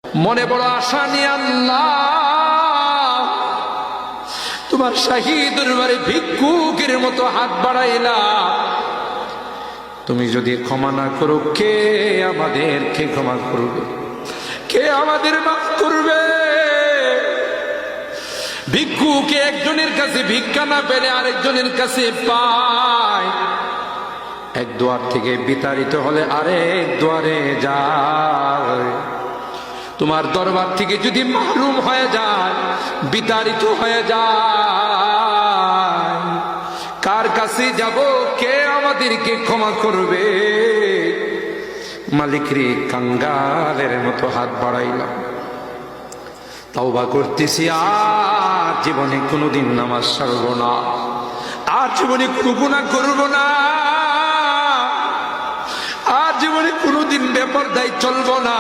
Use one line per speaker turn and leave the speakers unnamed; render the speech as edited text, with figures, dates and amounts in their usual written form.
মনে বড় আশা নিয়ে আল্লাহ তোমার শাহী দরবারে ভিক্ষুকের মতো হাত বাড়াইলাম। তুমি যদি ক্ষমা না করো, কে আমাদেরকে ক্ষমা করবে? কে আমাদের মাফ করবে? ভিক্ষুকে একজনের কাছে ভিক্ষা না পেলে আরেকজনের কাছে পায়। এক দুয়ার থেকে বিতাড়িত হলে আরেক দুয়ারে যায়। তোমার দরবার থেকে যদি মাহরুম হয়ে যায়, বিতাড়িত হয়ে যায়, কার কাছে যাব? কে আমাদেরকে ক্ষমা করবে? মালিক রে, কাঙ্গালের মতো হাত বাড়াইলাম। তওবা করতেছি, আর জীবনে কোনোদিন নামাজ ছাড়ব না, আর জীবনে কোনো গুনাহ করব না, আর জীবনে কোনোদিন বেপরদায় চলব না।